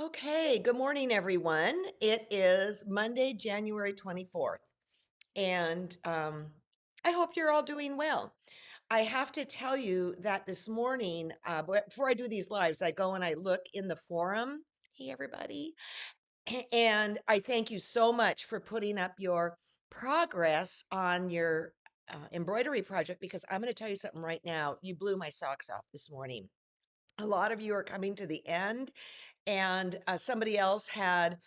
Okay, good morning, everyone. It is Monday, January 24th, and I hope you're all doing well. I have to tell you that this morning, before I do these lives, I go and I look in the forum. Hey, everybody. And I thank you so much for putting up your progress on your embroidery project because I'm going to tell you something right now. You blew my socks off this morning. A lot of you are coming to the end and somebody else had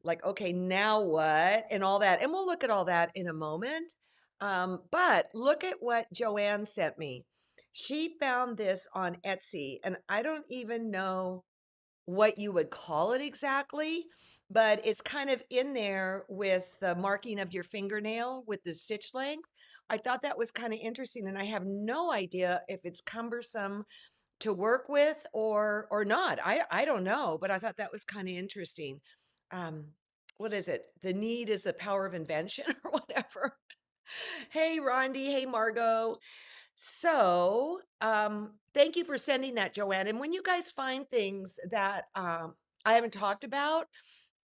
like, okay, now what, and all that, and we'll look at all that in a moment. But look at what Joanne sent me. She found this on Etsy, and I don't even know what you would call it exactly, but it's kind of in there with the marking of your fingernail with the stitch length. I thought that was kind of interesting, and I have no idea if it's cumbersome to work with or not. I don't know, but I thought that was kind of interesting. Um, what is it? The need is the power of invention or whatever. Hey, Rondi. Hey, Margot. So, thank you for sending that, Joanne. And when you guys find things that I haven't talked about,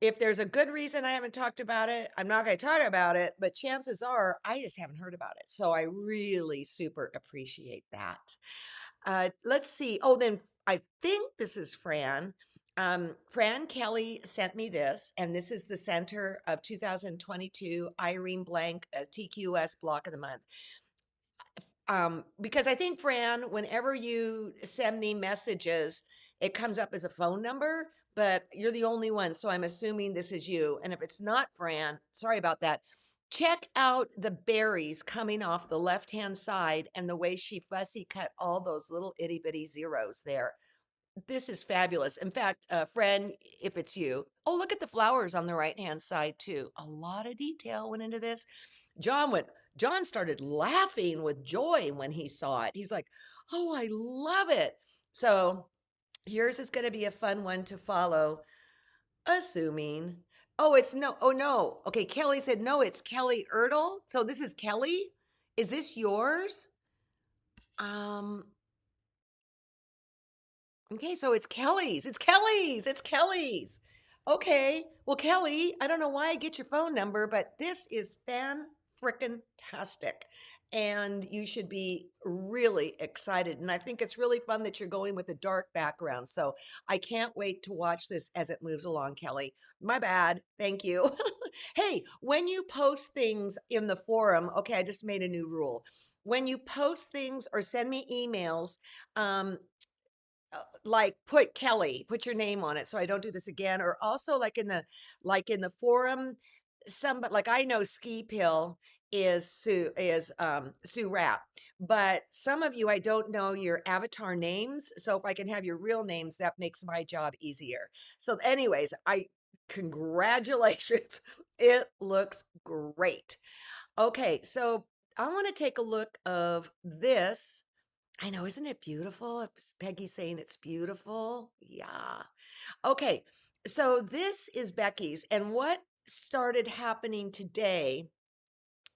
if there's a good reason I haven't talked about it, I'm not going to talk about it, but chances are I just haven't heard about it. So I really super appreciate that. Let's see. Oh, then I think this is Fran. Fran Kelly sent me this, and this is the center of 2022 Irene Blank TQS Block of the Month. Because I think, Fran, whenever you send me messages, it comes up as a phone number, but you're the only one. So I'm assuming this is you. And if it's not Fran, sorry about that. Check out the berries coming off the left hand side and the way she fussy cut all those little itty bitty zeros there. This is fabulous. In fact, friend, if it's you, oh, look at the flowers on the right hand side too. A lot of detail went into this. John went, John started laughing with joy when he saw it. He's like, oh, I love it. So yours is going to be a fun one to follow, assuming. Oh, it's no. Oh, no. Okay. Kelly said, no, it's Kelly Ertle. So this is Kelly. Is this yours? Um, Okay, so it's Kelly's. It's Kelly's. It's Kelly's. Okay. Well, Kelly, I don't know why I get your phone number, but this is fan frickin' tastic. And you should be really excited. And I think it's really fun that you're going with a dark background. So I can't wait to watch this as it moves along, Kelly. My bad. Thank you. Hey, when you post things in the forum, okay, I just made a new rule. When you post things or send me emails, like put Kelly, put your name on it so I don't do this again. Or also like in the forum, but like I know Ski Pill is Sue Rapp, but some of you I don't know your avatar names. So if I can have your real names, that makes my job easier. So, anyways, I congratulations. It looks great. Okay, so I want to take a look of this. I know, isn't it beautiful? It's Peggy saying it's beautiful. Yeah. Okay. So this is Becky's. And what started happening today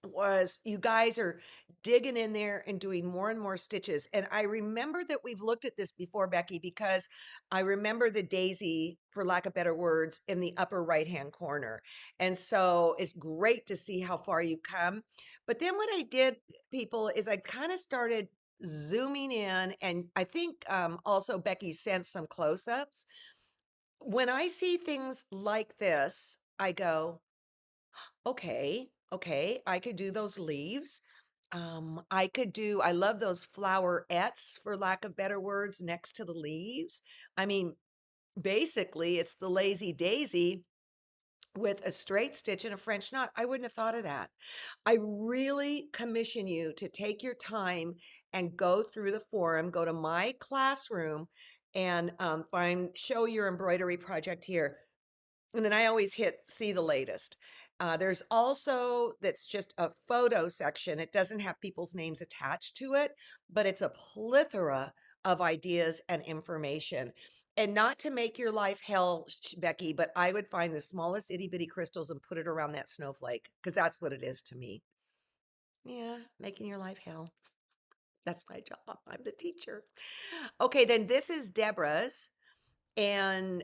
was you guys are digging in there and doing more and more stitches. And I remember that we've looked at this before, Becky, because I remember the daisy, for lack of better words, in the upper right hand corner. And so it's great to see how far you've come. But then what I did, people, is I kind of started zooming in. And I think also Becky sent some close ups. When I see things like this, I go, okay, okay, I could do those leaves. I love those flowerettes, for lack of better words, next to the leaves. I mean, basically, it's the lazy daisy with a straight stitch and a French knot. I wouldn't have thought of that. I really commission you to take your time and go through the forum, go to my classroom, and show your embroidery project here. And then I always hit see the latest. There's also that's just a photo section. It doesn't have people's names attached to it, but it's a plethora of ideas and information. And not to make your life hell, Becky, but I would find the smallest itty bitty crystals and put it around that snowflake because that's what it is to me. Yeah, making your life hell. That's my job. I'm the teacher. Okay, then this is Deborah's. And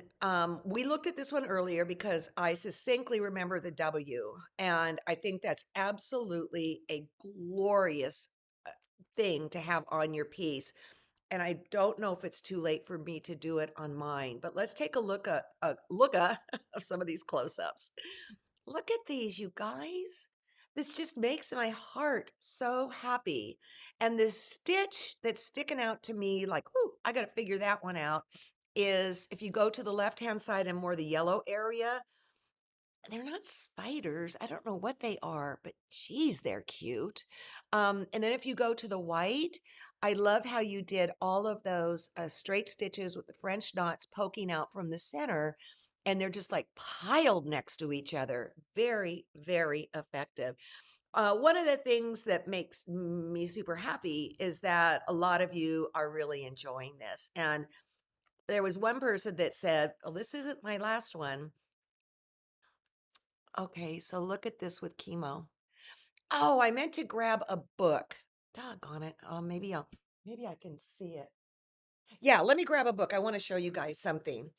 we looked at this one earlier because I succinctly remember the W. And I think that's absolutely a glorious thing to have on your piece. And I don't know if it's too late for me to do it on mine, but let's take a look of some of these close-ups. Look at these, you guys. This just makes my heart so happy. And this stitch that's sticking out to me, like, ooh, I got to figure that one out, is if you go to the left-hand side and more the yellow area, they're not spiders. I don't know what they are, but geez, they're cute. And then if you go to the white, I love how you did all of those straight stitches with the French knots poking out from the center, and they're just like piled next to each other. Very, very effective. One of the things that makes me super happy is that a lot of you are really enjoying this. And there was one person that said, "Oh, this isn't my last one." Okay, so look at this with chemo. Oh, I meant to grab a book. Doggone it. Maybe I can see it. Yeah, let me grab a book. I want to show you guys something.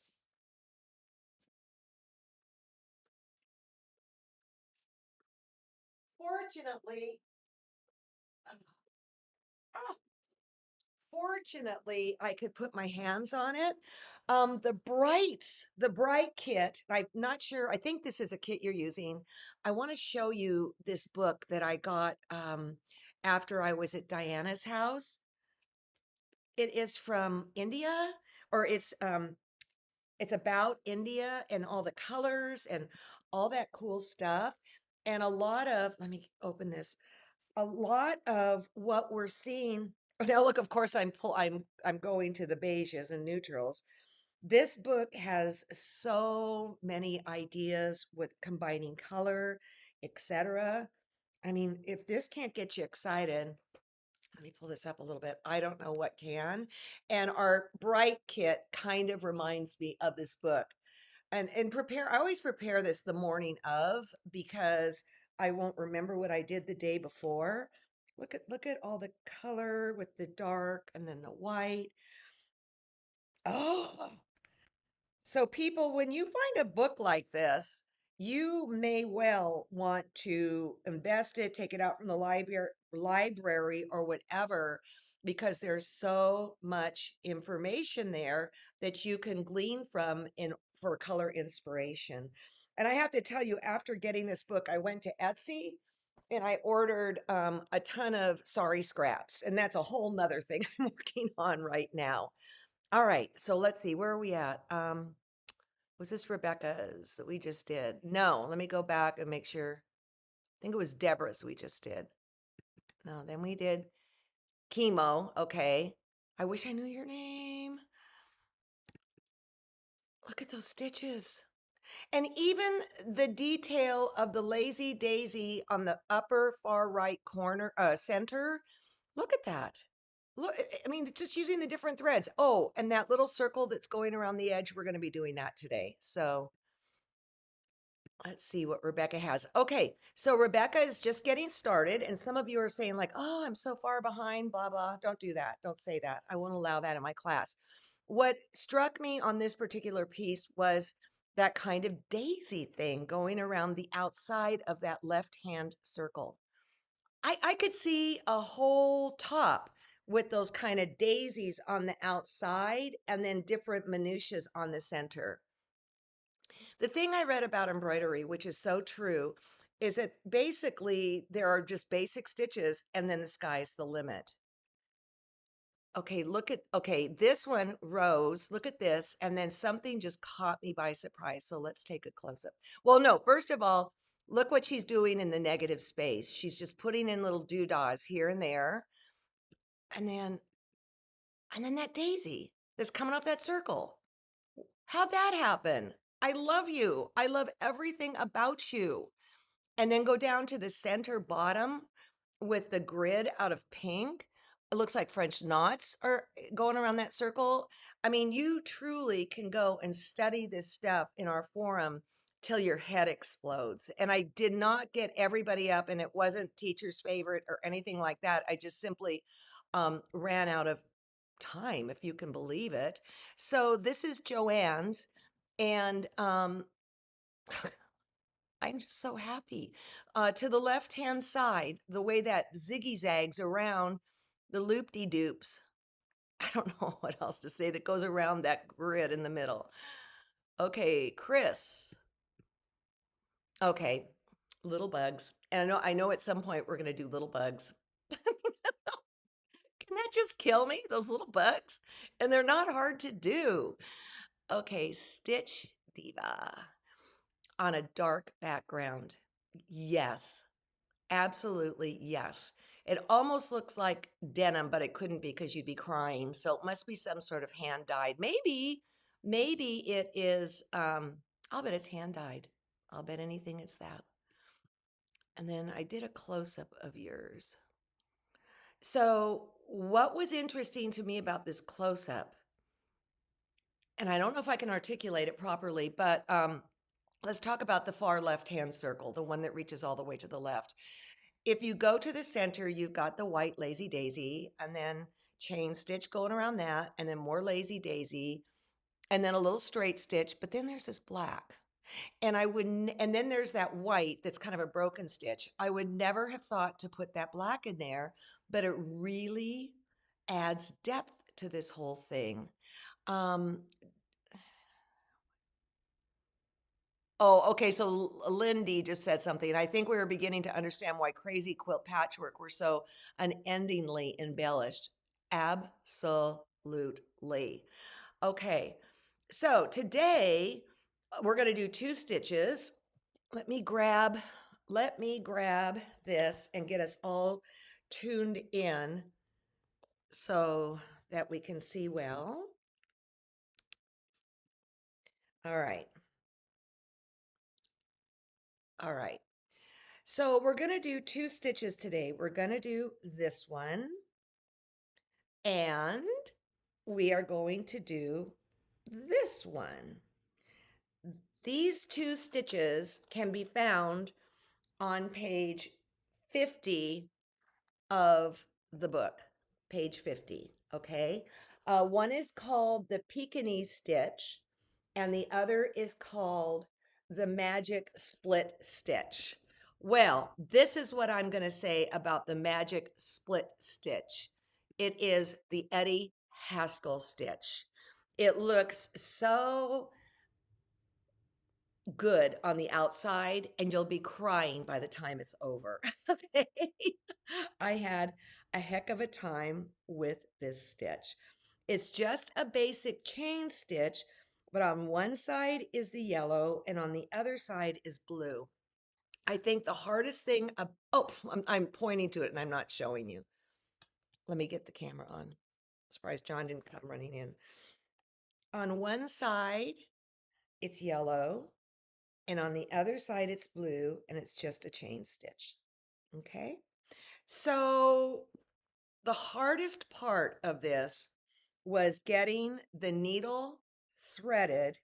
Fortunately, ah, fortunately, I could put my hands on it. The bright kit, I'm not sure, I think this is a kit you're using. I want to show you this book that I got after I was at Diana's house. It is from India, or it's about India and all the colors and all that cool stuff. And a lot of, let me open this. A lot of what we're seeing. Now look, of course I'm going to the beiges and neutrals. This book has so many ideas with combining color, etc. I mean, if this can't get you excited, let me pull this up a little bit. I don't know what can. And our bright kit kind of reminds me of this book. And I always prepare this the morning of because I won't remember what I did the day before. Look at all the color with the dark and then the white. Oh, so, people, when you find a book like this, you may well want to invest it, take it out from the library or whatever, because there's so much information there that you can glean from in for color inspiration. And I have to tell you, after getting this book, I went to Etsy and I ordered a ton of sorry scraps, and that's a whole nother thing I'm working on right now. All right, so let's see, where are we at? Was this Rebecca's that we just did? No, let me go back and make sure. I think it was Deborah's we just did. No, then we did chemo. Okay. I wish I knew your name. Look at those stitches. And even the detail of the lazy daisy on the upper far right corner, center. Look at that. Look, I mean, just using the different threads. Oh, and that little circle that's going around the edge, we're going to be doing that today. So let's see what Rebecca has. Okay, so Rebecca is just getting started, and some of you are saying, like, oh, I'm so far behind, blah, blah. Don't do that. Don't say that. I won't allow that in my class. What struck me on this particular piece was that kind of daisy thing going around the outside of that left hand circle. I could see a whole top with those kind of daisies on the outside and then different minutiae on the center. The thing I read about embroidery, which is so true, is that basically there are just basic stitches and then the sky's the limit. Okay, this one, Rose, look at this. And then something just caught me by surprise. So let's take a close up. Well, no, first of all, look what she's doing in the negative space. She's just putting in little doodahs here and there. And then that daisy that's coming up that circle. How'd that happen? I love you. I love everything about you. And then go down to the center bottom with the grid out of pink. It looks like French knots are going around that circle. I mean, you truly can go and study this stuff in our forum till your head explodes. And I did not get everybody up, and it wasn't teacher's favorite or anything like that. I just simply ran out of time, if you can believe it. So this is Joanne's, and I'm just so happy. To the left-hand side, the way that ziggy-zags around the loop-de-doops. I don't know what else to say that goes around that grid in the middle. Okay, Chris. Okay, little bugs. And I know at some point we're gonna do little bugs. Can that just kill me? Those little bugs? And they're not hard to do. Okay, Stitch Diva on a dark background. Yes, absolutely yes. It almost looks like denim, but it couldn't be because you'd be crying. So it must be some sort of hand dyed. Maybe it is, I'll bet it's hand dyed. I'll bet anything it's that. And then I did a close up of yours. So, what was interesting to me about this close up, and I don't know if I can articulate it properly, but let's talk about the far left hand circle, the one that reaches all the way to the left. If you go to the center, you've got the white lazy daisy, and then chain stitch going around that, and then more lazy daisy, and then a little straight stitch, but then there's this black. And I wouldn't, and then there's that white that's kind of a broken stitch. I would never have thought to put that black in there, but it really adds depth to this whole thing. Um, oh, okay. So Lindy just said something. I think we were beginning to understand why crazy quilt patchwork were so unendingly embellished. Absolutely. Okay. So today we're going to do two stitches. Let me grab let me grab this and get us all tuned in so that we can see well. All right. All right. So we're going to do two stitches today. We're going to do this one, and we are going to do this one. These two stitches can be found on page 50 of the book, page 50. Okay. One is called the Pekingese Stitch, and the other is called the Magic Split Stitch. Well, this is what I'm going to say about the Magic Split Stitch. It is the Eddie Haskell stitch. It looks so good on the outside, and you'll be crying by the time it's over. Okay. I had a heck of a time with this stitch. It's just a basic chain stitch, but on one side is the yellow and on the other side is blue. I think the hardest thing, oh, I'm pointing to it and I'm not showing you. Let me get the camera on. Surprised John didn't come running in. On one side, it's yellow, and on the other side it's blue, and it's just a chain stitch. Okay. So the hardest part of this was getting the needle threaded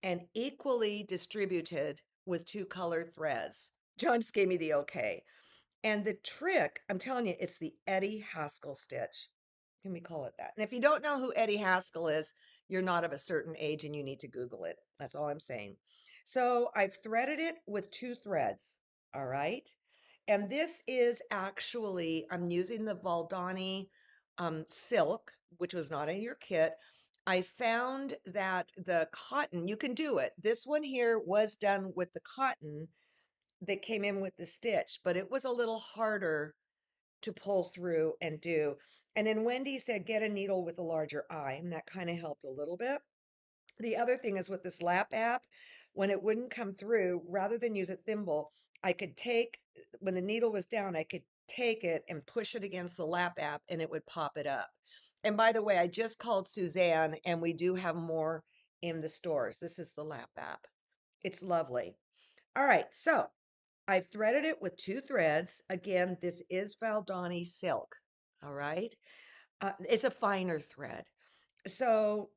and equally distributed with two color threads. John just gave me the okay. And the trick, I'm telling you, it's the Eddie Haskell stitch. Can we call it that? And if you don't know who Eddie Haskell is, you're not of a certain age and you need to Google it. That's all I'm saying. So I've threaded it with two threads. All right. And this is actually, I'm using the Valdani silk, which was not in your kit. I found that the cotton, you can do it. This one here was done with the cotton that came in with the stitch, but it was a little harder to pull through and do. And then Wendy said, get a needle with a larger eye, and that kind of helped a little bit. The other thing is with this lap app, when it wouldn't come through, rather than use a thimble, I could take, when the needle was down, I could take it and push it against the lap app and it would pop it up. And by the way, I just called Suzanne and we do have more in the stores. This is the lap app. It's lovely. All right, so I've threaded it with two threads. Again, this is Valdani silk. All right. It's a finer thread. So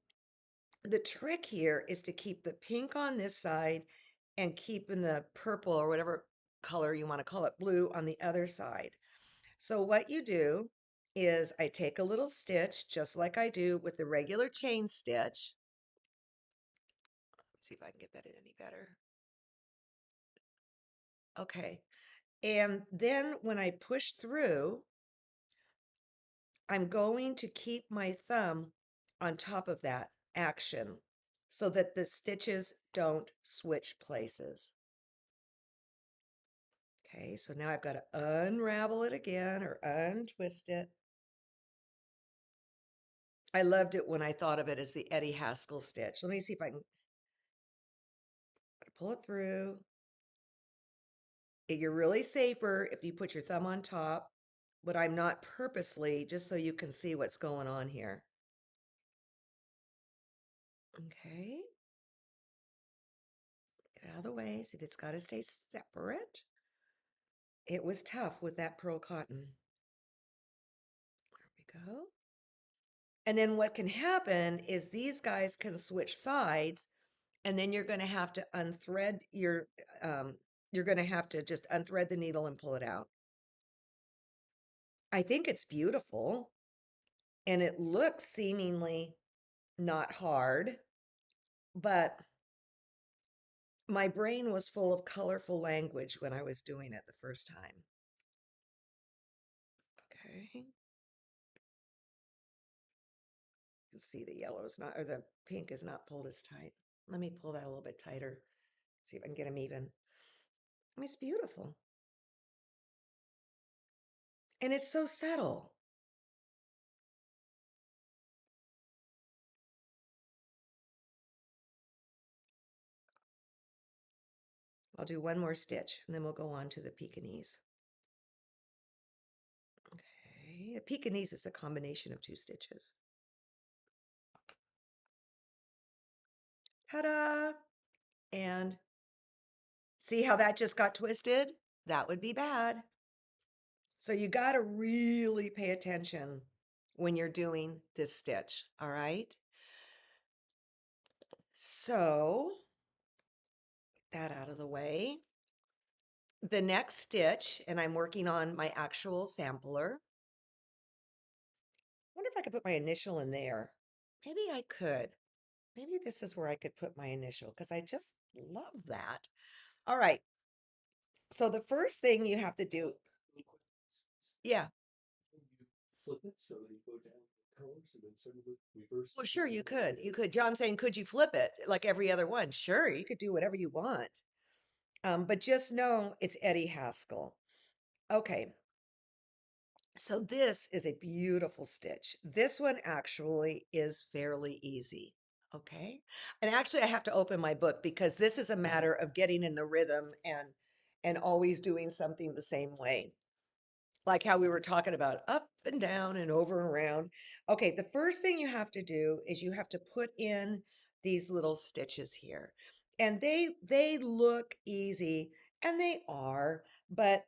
the trick here is to keep the pink on this side and keeping the purple or whatever color you want to call it, blue, on the other side. So what you do is I take a little stitch, just like I do with the regular chain stitch. Let's see if I can get that in any better. Okay. And then when I push through, I'm going to keep my thumb on top of that action so that the stitches don't switch places. Okay, so now I've got to unravel it again or untwist it. I loved it when I thought of it as the Eddie Haskell stitch. Let me see if I can pull it through. You're really safer if you put your thumb on top, but I'm not purposely, just so you can see what's going on here. Okay. Get out of the way. See, it's got to stay separate. It was tough with that pearl cotton. There we go. And then what can happen is these guys can switch sides, and then you're going to have to unthread you're going to have to just unthread the needle and pull it out. I think it's beautiful, and it looks seemingly not hard, but my brain was full of colorful language when I was doing it the first time. Okay. You can see the yellow is not, or the pink is not pulled as tight. Let me pull that a little bit tighter. See if I can get them even. I mean, it's beautiful. And it's so subtle. I'll do one more stitch and then we'll go on to the Pekingese. Okay, the Pekingese is a combination of 2 stitches. Ta-da! And see how that just got twisted? That would be bad. So you got to really pay attention when you're doing this stitch, all right? So, get that out of the way. The next stitch, and I'm working on my actual sampler. I wonder if I could put my initial in there. Maybe I could. Maybe this is where I could put my initial because I just love that. All right. So the first thing you have to do, yeah. Flip it so that you go down colors and then sort of reverse. Well, sure, you could. You could. John's saying, could you flip it like every other one? Sure, you could do whatever you want. But just know it's Eddie Haskell. Okay. So this is a beautiful stitch. This one actually is fairly easy. Okay. And actually I have to open my book because this is a matter of getting in the rhythm and always doing something the same way. Like how we were talking about up and down and over and around. Okay, the first thing you have to do is you have to put in these little stitches here. And they look easy and they are, but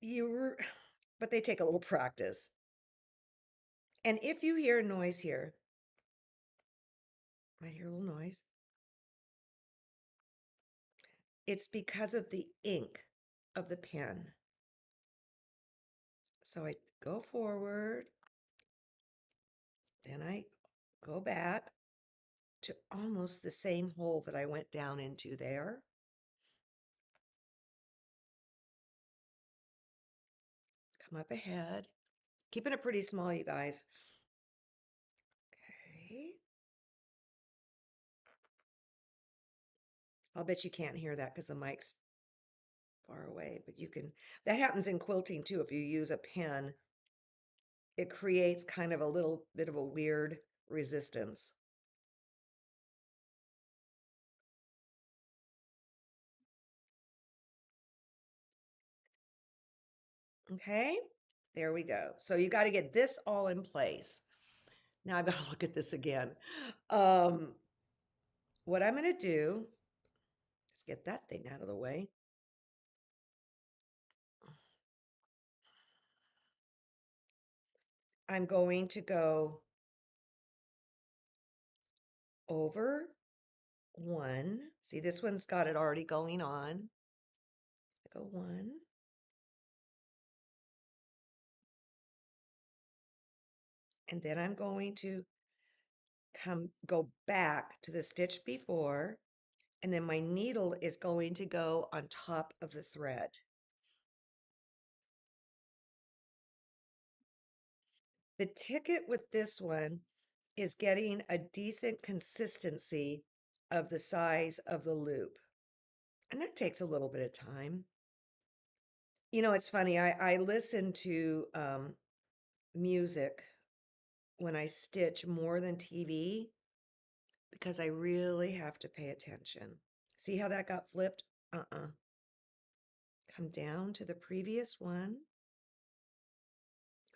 you but they take a little practice. And if you hear a noise here, I hear a little noise. It's because of the ink of the pen. So I go forward, then I go back to almost the same hole that I went down into there. Come up ahead, keeping it pretty small, you guys. Okay. I'll bet you can't hear that because the mic's far away, but you can. That happens in quilting too. If you use a pen, it creates kind of a little bit of a weird resistance. Okay, there we go. So you got to get this all in place. Now I've got to look at this again. Um, what I'm going to do is get that thing out of the way. I'm going to go over one. See, this one's got it already going on. I go one. And then I'm going to go back to the stitch before, and then my needle is going to go on top of the thread. The ticket with this one is getting a decent consistency of the size of the loop. And that takes a little bit of time. You know, it's funny. I listen to music when I stitch more than TV because I really have to pay attention. See how that got flipped? Come down to the previous one.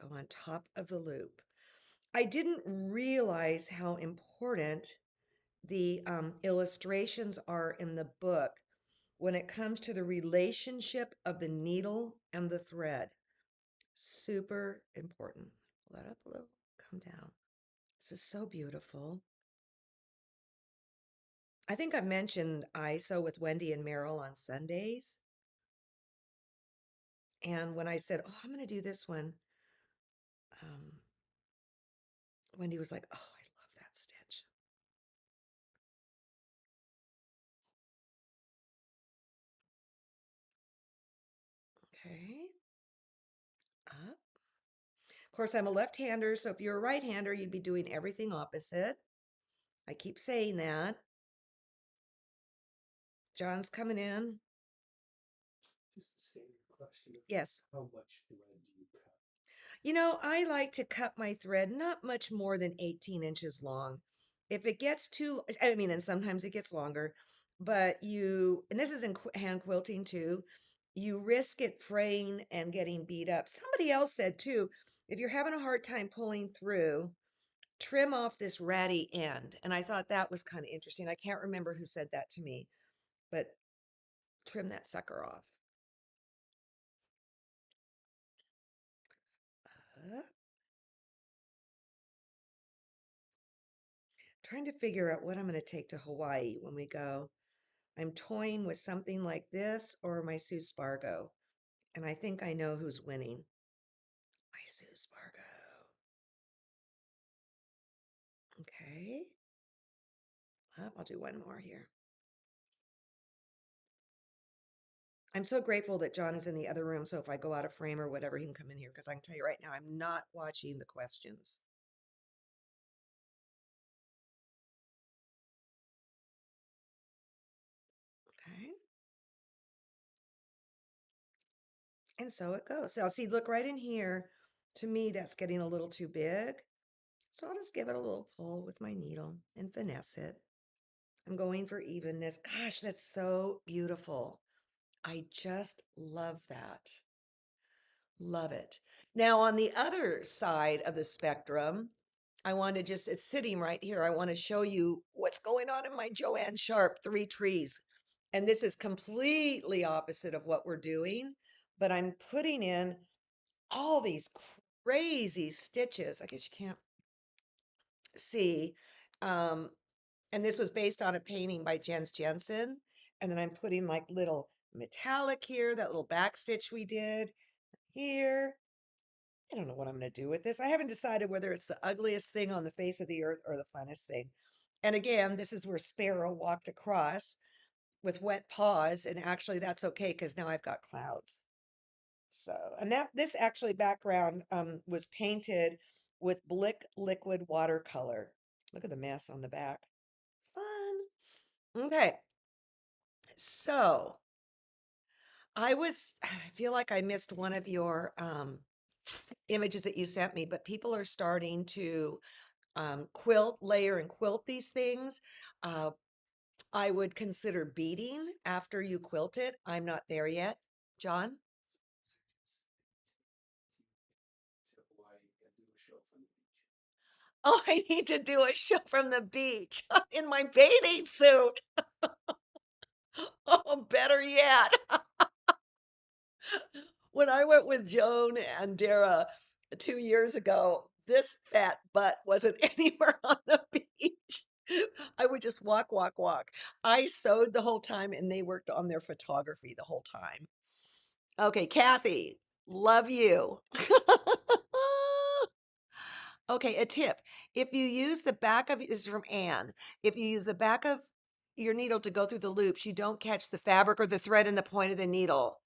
Go on top of the loop. I didn't realize how important the illustrations are in the book when it comes to the relationship of the needle and the thread. Super important. Pull that up a little, come down. This is so beautiful. I think I've mentioned I sew with Wendy and Meryl on Sundays. And when I said, oh, I'm going to do this one, um, Wendy was like, oh, I love that stitch. Okay. Up. Of course, I'm a left-hander, so if you're a right-hander, you'd be doing everything opposite. I keep saying that. John's coming in. Just a standard question. Yes. How much thread do you cut? You know, I like to cut my thread not much more than 18 inches long. If it gets too, I mean, and sometimes it gets longer, but and this is in hand quilting too, you risk it fraying and getting beat up. Somebody else said too, if you're having a hard time pulling through, trim off this ratty end. And I thought that was kind of interesting. I can't remember who said that to me, but trim that sucker off. Trying to figure out what I'm going to take to Hawaii when we go. I'm toying with something like this or my Sue Spargo. And I think I know who's winning. My Sue Spargo. Okay. I'll do one more here. I'm so grateful that John is in the other room. So if I go out of frame or whatever, he can come in here because I can tell you right now, I'm not watching the questions. Okay. And so it goes. So I'll see, look right in here. To me, that's getting a little too big. So I'll just give it a little pull with my needle and finesse it. I'm going for evenness. Gosh, that's so beautiful. I just love that. Love it. Now, on the other side of the spectrum, I want to just, it's sitting right here. I want to show you what's going on in my Joanne Sharp Three Trees. And this is completely opposite of what we're doing, but I'm putting in all these crazy stitches. I guess you can't see. Um, and this was based on a painting by Jens Jensen. And then I'm putting like little metallic here, that little back stitch we did here. I don't know what I'm going to do with this. I haven't decided whether it's the ugliest thing on the face of the earth or the funnest thing. And again, this is where Sparrow walked across with wet paws. And actually, that's okay because now I've got clouds. So, and this actually background was painted with Blick liquid watercolor. Look at the mess on the back. Fun. Okay. So I feel like I missed one of your images that you sent me, but people are starting to quilt, layer, and quilt these things. Uh, I would consider beading after you quilt it. I'm not there yet. John? To Hawaii and do a show from the beach. Oh, I need to do a show from the beach in my bathing suit. Oh, better yet. When I went with Joan and Dara 2 years ago, this fat butt wasn't anywhere on the beach. I would just walk, walk, walk. I sewed the whole time and they worked on their photography the whole time. Okay, Kathy, love you. Okay, a tip. If you use the back of this is from Anne. If you use the back of your needle to go through the loops, you don't catch the fabric or the thread in the point of the needle.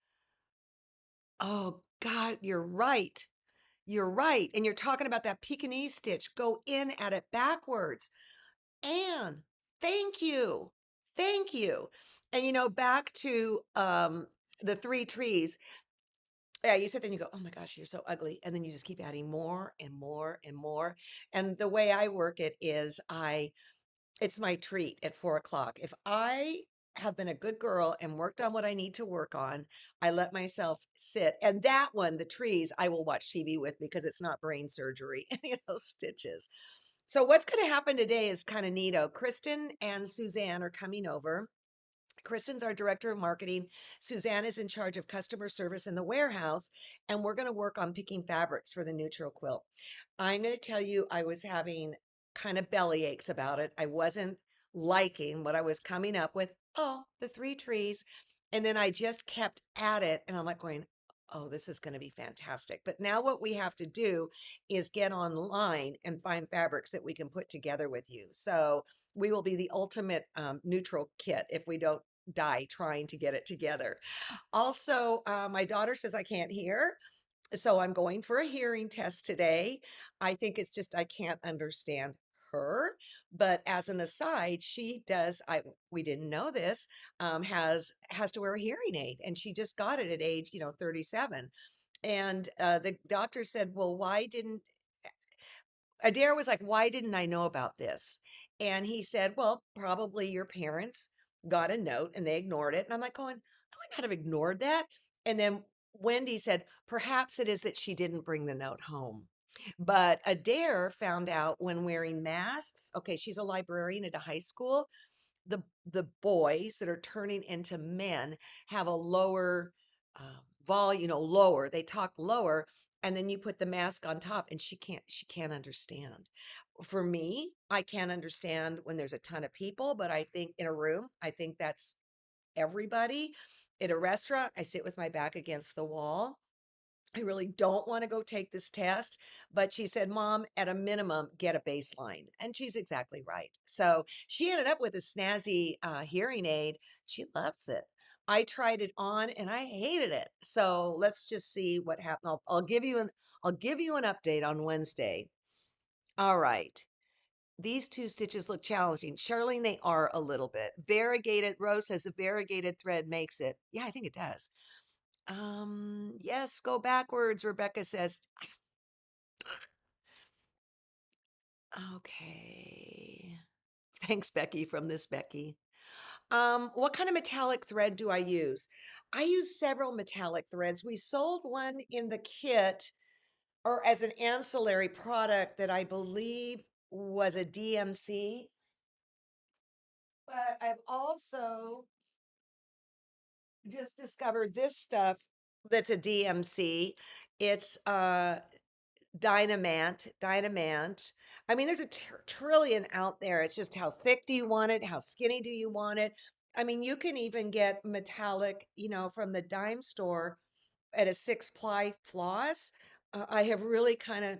Oh God, you're right. You're right. And you're talking about that Pekingese stitch. Go in at it backwards. Anne, thank you. Thank you. And back to the three trees. Yeah, you sit there and you go, oh my gosh, you're so ugly. And then you just keep adding more and more and more. And the way I work it is it's my treat at 4 o'clock. If I have been a good girl and worked on what I need to work on, I let myself sit. And that one, the trees, I will watch TV with because it's not brain surgery, any of those stitches. So what's going to happen today is kind of neato. Kristen and Suzanne are coming over. Kristen's our director of marketing. Suzanne is in charge of customer service in the warehouse, and we're going to work on picking fabrics for the neutral quilt. I'm going to tell you, I was having kind of belly aches about it. I wasn't liking what I was coming up with. Oh, the three trees. And then I just kept at it, and I'm like going, oh, this is going to be fantastic. But now what we have to do is get online and find fabrics that we can put together with you. So we will be the ultimate neutral kit if we don't die trying to get it together. Also, my daughter says I can't hear. So I'm going for a hearing test today. I think it's just I can't understand her. But as an aside, she does. We didn't know this. Has to wear a hearing aid, and she just got it at age 37. And the doctor said, "Well, why didn't Adair was like, why didn't I know about this?" And he said, well, probably your parents got a note and they ignored it. And I'm like going, I would not have ignored that. And then Wendy said, perhaps it is that she didn't bring the note home. But Adair found out when wearing masks. Okay, she's a librarian at a high school. The boys that are turning into men have a lower volume, lower. They talk lower, and then you put the mask on top, and she can't understand. For me, I can't understand when there's a ton of people, but I think in a room, I think that's everybody. At a restaurant, I sit with my back against the wall. I really don't want to go take this test. But she said, Mom, at a minimum, get a baseline. And she's exactly right. So she ended up with a snazzy hearing aid. She loves it. I tried it on and I hated it. So let's just see what happened. I'll give you an update on Wednesday. All right. These two stitches look challenging. Charlene, they are a little bit. Variegated, Rose says the variegated thread makes it. Yeah, I think it does. Yes, go backwards, Rebecca says. Okay. Thanks, Becky, from this Becky. What kind of metallic thread do I use? I use several metallic threads. We sold one in the kit or as an ancillary product that I believe was a DMC, but I've also just discovered this stuff that's a DMC. It's Dynamant. I mean, there's a trillion out there. It's just how thick do you want it? How skinny do you want it? I mean, you can even get metallic, from the dime store at a 6-ply floss. I have really kind of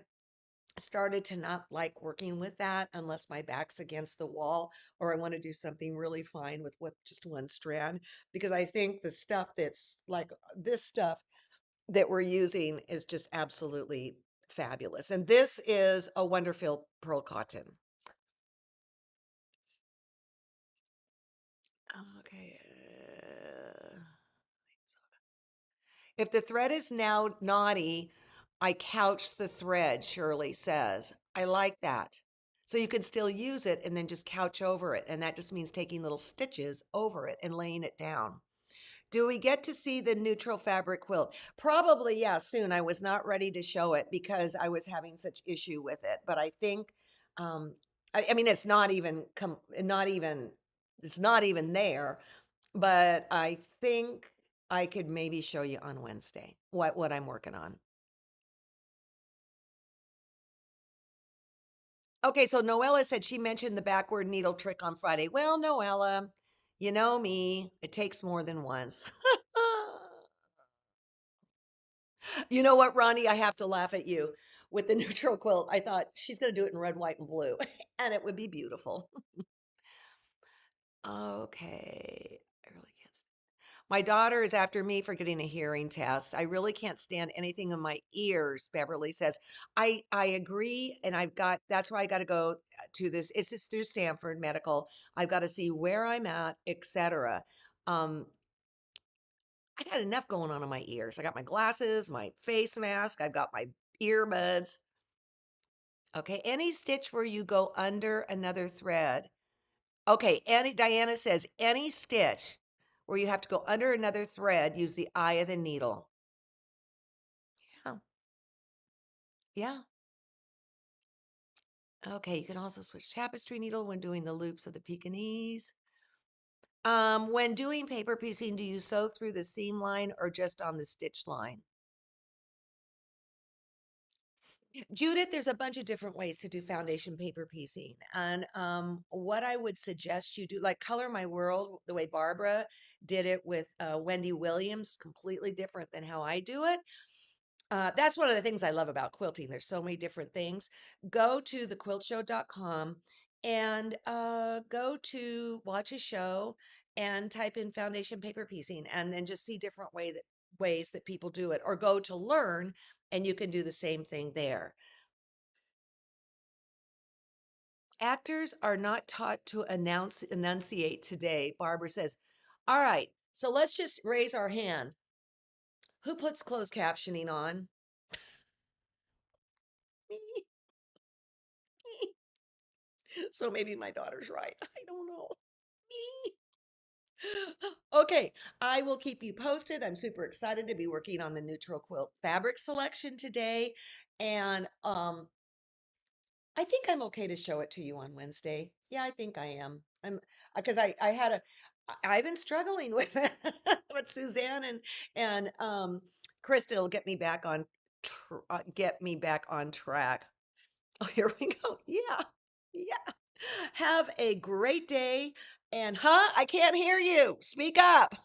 started to not like working with that unless my back's against the wall or I want to do something really fine with just one strand because I think the stuff that's like this stuff that we're using is just absolutely fabulous. And this is a Wonderful pearl cotton. Okay. If the thread is now knotty, I couch the thread, Shirley says. I like that. So you can still use it and then just couch over it. And that just means taking little stitches over it and laying it down. Do we get to see the neutral fabric quilt? Probably, yeah, soon. I was not ready to show it because I was having such issue with it. But I think, I mean, it's not even there. But I think I could maybe show you on Wednesday what I'm working on. Okay, so Noella said she mentioned the backward needle trick on Friday. Well, Noella, you know me, it takes more than once. You know what, Ronnie? I have to laugh at you. with the neutral quilt. I thought she's going to do it in red, white, and blue, and it would be beautiful. Okay. I really can't. My daughter is after me for getting a hearing test. I really can't stand anything in my ears, Beverly says. I agree, and I've got that's why I got to go to this. It's just through Stanford Medical. I've got to see where I'm at, etc. Um, I got enough going on in my ears. I got my glasses, my face mask, I've got my earbuds. Okay, any stitch where you go under another thread. Okay, any Diana says any stitch where you have to go under another thread, use the eye of the needle. Yeah. Yeah. Okay, you can also switch tapestry needle when doing the loops of the Pekingese. When doing paper piecing, do you sew through the seam line or just on the stitch line? Judith, there's a bunch of different ways to do foundation paper piecing. And what I would suggest you do, like Color My World, the way Barbara did it with Wendy Williams, completely different than how I do it. That's one of the things I love about quilting. There's so many different things. Go to thequiltshow.com and go to watch a show and type in foundation paper piecing and then just see different ways that people do it, or go to learn and you can do the same thing there. Actors are not taught to enunciate today, Barbara says. All right, so let's just raise our hand. Who puts closed captioning on? Me. So maybe my daughter's right. I don't know. Me. Okay, I will keep you posted. I'm super excited to be working on the neutral quilt fabric selection today. And I think I'm okay to show it to you on Wednesday. Yeah, I think I am. I'm because I had a I've been struggling with it with Suzanne and Krista will get me back on get me back on track. Oh, here we go. Yeah. Yeah. Have a great day. And, huh? I can't hear you. Speak up.